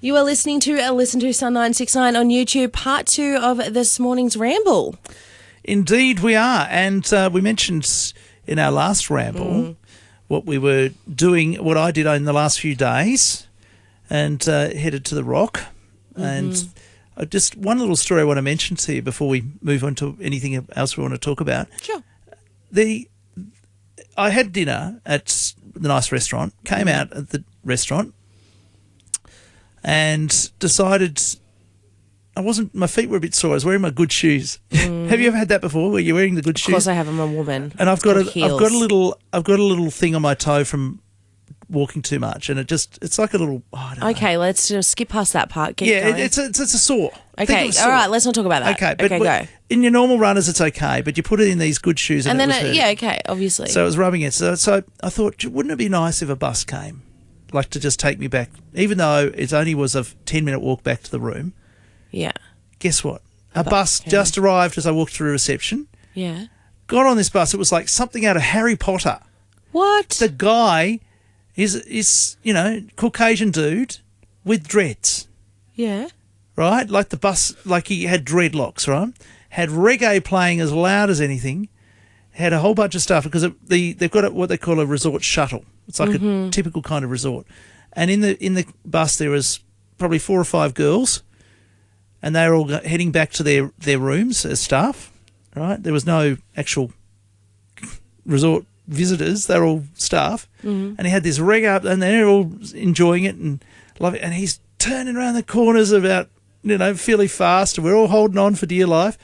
You are listening to Listen to Sun 969 on YouTube, part 2 of this morning's Ramble. Indeed we are. And we mentioned in our last Ramble what we were doing, what I did in the last few days, and headed to the Rock. And just one little story I want to mention to you before we move on to anything else we want to talk about. Sure. I had dinner at the nice restaurant, came out at the restaurant and decided my feet were a bit sore. I was wearing my good shoes. Have you ever had that before where you're wearing the good shoes? Of course I have. I'm a woman. And I've got a little thing on my toe from walking too much, and it's like a little, I don't know. Okay, let's just skip past that part. Keep going. It's a sore. Okay, all right, let's not talk about that. Okay, but go. In your normal runners it's okay, but you put it in these good shoes and then it was hurting. okay, obviously. So it was rubbing it. So I thought, wouldn't it be nice if a bus came, like to just take me back, even though it only was a 10-minute walk back to the room. Yeah. Guess what? A bus just arrived as I walked through reception. Yeah. Got on this bus. It was like something out of Harry Potter. What? The guy is Caucasian dude with dreads. Yeah. Right? Like the bus, like he had dreadlocks, right? Had reggae playing as loud as anything. Had a whole bunch of stuff because they've got what they call a resort shuttle. It's like a typical kind of resort. And in the bus there was probably 4 or 5 girls, and they were all heading back to their rooms as staff. Right? There was no actual resort visitors; they were all staff. And he had this reggae up, and they're all enjoying it and love it. And he's turning around the corners about fairly fast, and we're all holding on for dear life.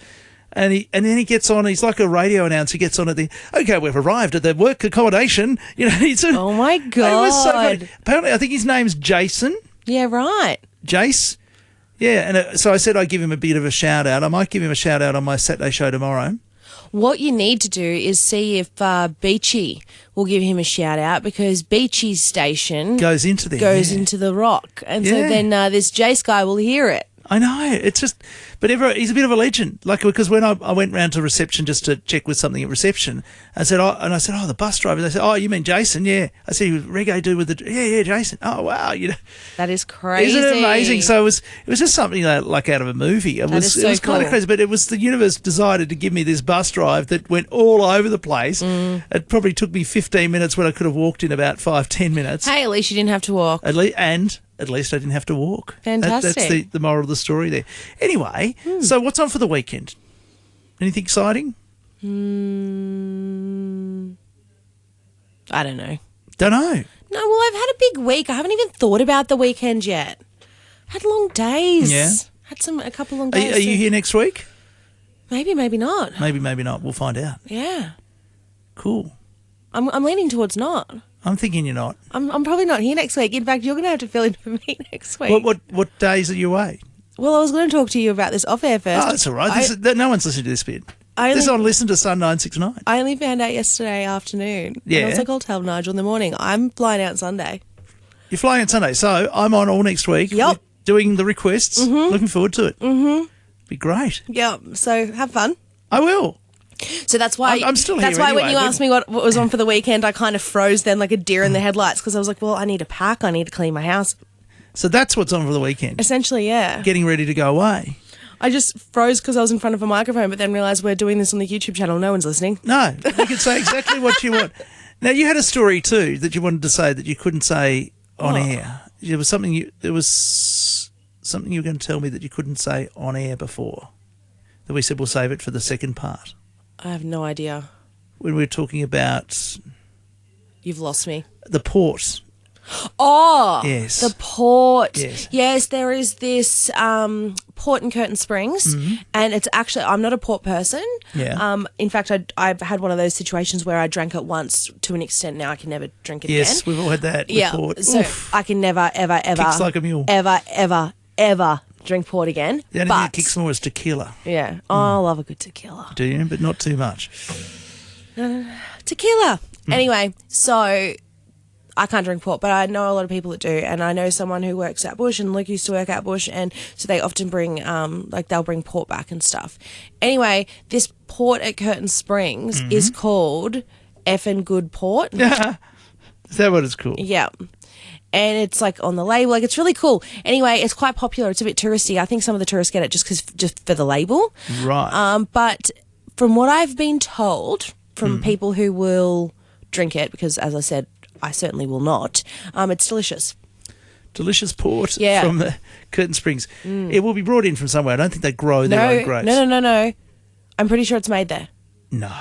And then he gets on. He's like a radio announcer. He gets on at okay, we've arrived at the work accommodation. Oh my God! It was so funny. Apparently, I think his name's Jason. Yeah, right. Jace. Yeah, and so I said I'd give him a bit of a shout out. I might give him a shout out on my Saturday show tomorrow. What you need to do is see if Beachy will give him a shout out, because Beachy's station goes into the Rock, and so then this Jace guy will hear it. I know. It's just, but he's a bit of a legend. Like, because when I went round to reception just to check with something at reception, I said, the bus driver. They said, oh, you mean Jason? Yeah. I said, he was reggae dude with yeah, Jason. Oh, wow. That is crazy. Isn't it amazing? So it was just something like out of a movie. It was kind of crazy, but it was the universe decided to give me this bus drive that went all over the place. It probably took me 15 minutes when I could have walked in about 5-10 minutes. Hey, at least you didn't have to walk. At least I didn't have to walk. Fantastic. That's the moral of the story there. Anyway, so what's on for the weekend? Anything exciting? I don't know. Don't know. No, well, I've had a big week. I haven't even thought about the weekend yet. Had long days. Yeah. Had a couple long days. Are you here next week? Maybe, maybe not. Maybe not. We'll find out. Yeah. Cool. I'm leaning towards not. I'm thinking you're not. I'm probably not here next week. In fact, you're going to have to fill in for me next week. What days are you away? Well, I was going to talk to you about this off air first. Oh, that's all right. No one's listening to this bit. This is on Listen to Sun 969. I only found out yesterday afternoon. Yeah. And I was like, I'll tell Nigel in the morning. I'm flying out Sunday. You're flying on Sunday, so I'm on all next week. Yep. Doing the requests. Looking forward to it. Be great. Yep. So have fun. I will. So that's why I'm still here. That's why anyway. when you asked me what was on for the weekend, I kind of froze then like a deer in the headlights, because I was like, well, I need to pack. I need to clean my house. So that's what's on for the weekend. Essentially, yeah. Getting ready to go away. I just froze because I was in front of a microphone, but then realised we're doing this on the YouTube channel. No one's listening. No, you can say exactly what you want. Now, you had a story too that you wanted to say that you couldn't say on air. There was something you were going to tell me that you couldn't say on air before. That we said we'll save it for the second part. I have no idea. When we were talking about... You've lost me. The port. Oh, yes. The port. Yes, there is this port in Curtin Springs, and it's actually, I'm not a port person. Yeah. In fact, I've had one of those situations where I drank it once to an extent. Now I can never drink it again. Yes, we've all had that with port. So I can never, ever, ever, kicks like a mule. ever drink port again. The only thing that kicks more is tequila. Yeah. Oh, I love a good tequila. Do you? But not too much. Tequila. Anyway, so I can't drink port, but I know a lot of people that do, and I know someone who works at Bush, and Luke used to work at Bush, and so they often bring, they'll bring port back and stuff. Anyway, this port at Curtin Springs is called Effin' Good Port. Is that what it's called? Yeah. and it's like on the label. Like, it's really cool. Anyway, it's quite popular. It's a bit touristy. I think some of the tourists get it just for the label. Right. But from what I've been told from people who will drink it, because as I said, I certainly will not, it's delicious. Delicious port Yeah. from the Curtin Springs. It will be brought in from somewhere. I don't think they grow their own grapes. No. I'm pretty sure it's made there. No.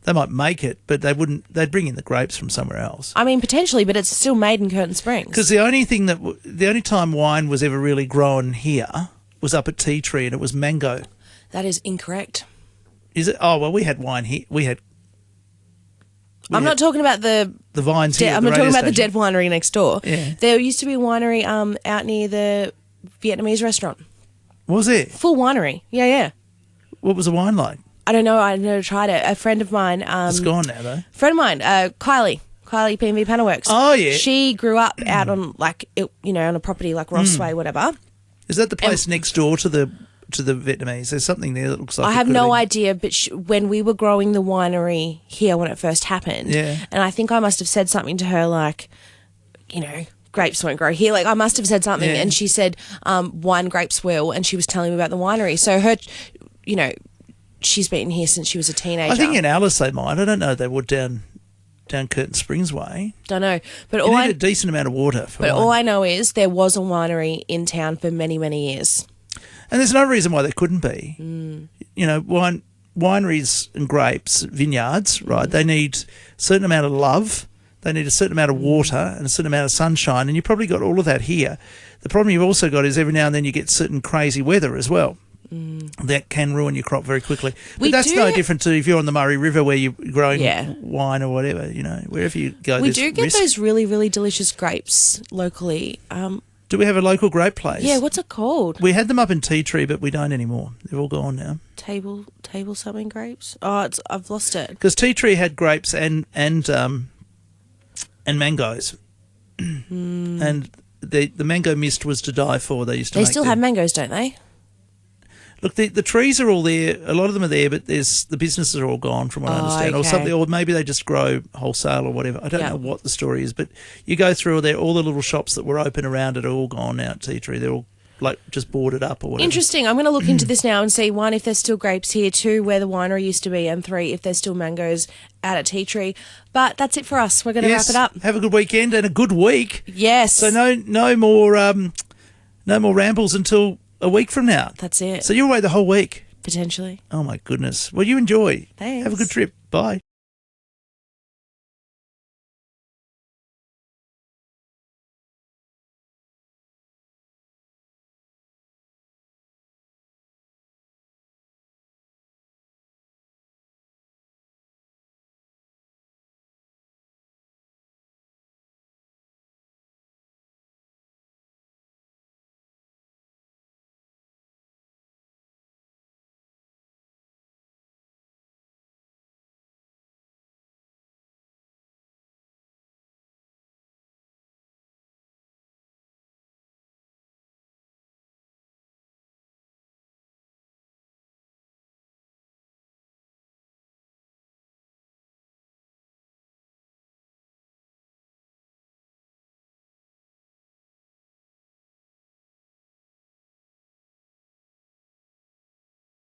They might make it, but they wouldn't. They'd bring in the grapes from somewhere else. I mean, potentially, but it's still made in Curtin Springs. Because the only time wine was ever really grown here was up at Tea Tree, and it was mango. That is incorrect. Is it? Oh well, we had wine here. I'm not talking about the vines here. I'm not talking about the dead winery next door. Yeah. There used to be a winery out near the Vietnamese restaurant. Was it? Full winery. Yeah. What was the wine like? I don't know. I've never tried it. A friend of mine. It's gone now, though. Friend of mine, Kylie P&V Panelworks. Oh yeah. She grew up out on on a property like Rossway, whatever. Is that the place next door to the Vietnamese? There's something there that looks like. I have no idea, but when we were growing the winery here when it first happened, and I think I must have said something to her like, grapes won't grow here. Like, I must have said something, and she said, wine grapes will, and she was telling me about the winery. So her, she's been here since she was a teenager. I think in Alice they might. I don't know. They would down Curtin Springs way. Don't know, but you need a decent amount of water. For wine. All I know is there was a winery in town for many, many years. And there's no reason why there couldn't be. Wineries and grapes, vineyards, right? They need a certain amount of love. They need a certain amount of water and a certain amount of sunshine. And you probably got all of that here. The problem you've also got is every now and then you get certain crazy weather as well. That can ruin your crop very quickly. But that's no different to if you're on the Murray River where you're growing wine or whatever, wherever you go. We do get those really, really delicious grapes locally. Do we have a local grape place? Yeah, what's it called? We had them up in Tea Tree, but we don't anymore. They're all gone now. Table something grapes? Oh, I've lost it. Because Tea Tree had grapes and mangoes. And the mango mist was to die for. They used to. They still have mangoes, don't they? Look, the trees are all there. A lot of them are there, but the businesses are all gone, from what I understand, okay. or something, or maybe they just grow wholesale or whatever. I don't know what the story is, but you go through there, all the little shops that were open around it are all gone now at Tea Tree. They're all just boarded up or whatever. Interesting. I'm going to look into this now and see, 1, if there's still grapes here, 2, where the winery used to be, and 3, if there's still mangoes out at Tea Tree. But that's it for us. We're going to wrap it up. Have a good weekend and a good week. Yes. So no more rambles until a week from now. That's it. So you're away the whole week? Potentially. Oh, my goodness. Well, you enjoy. Thanks. Have a good trip. Bye.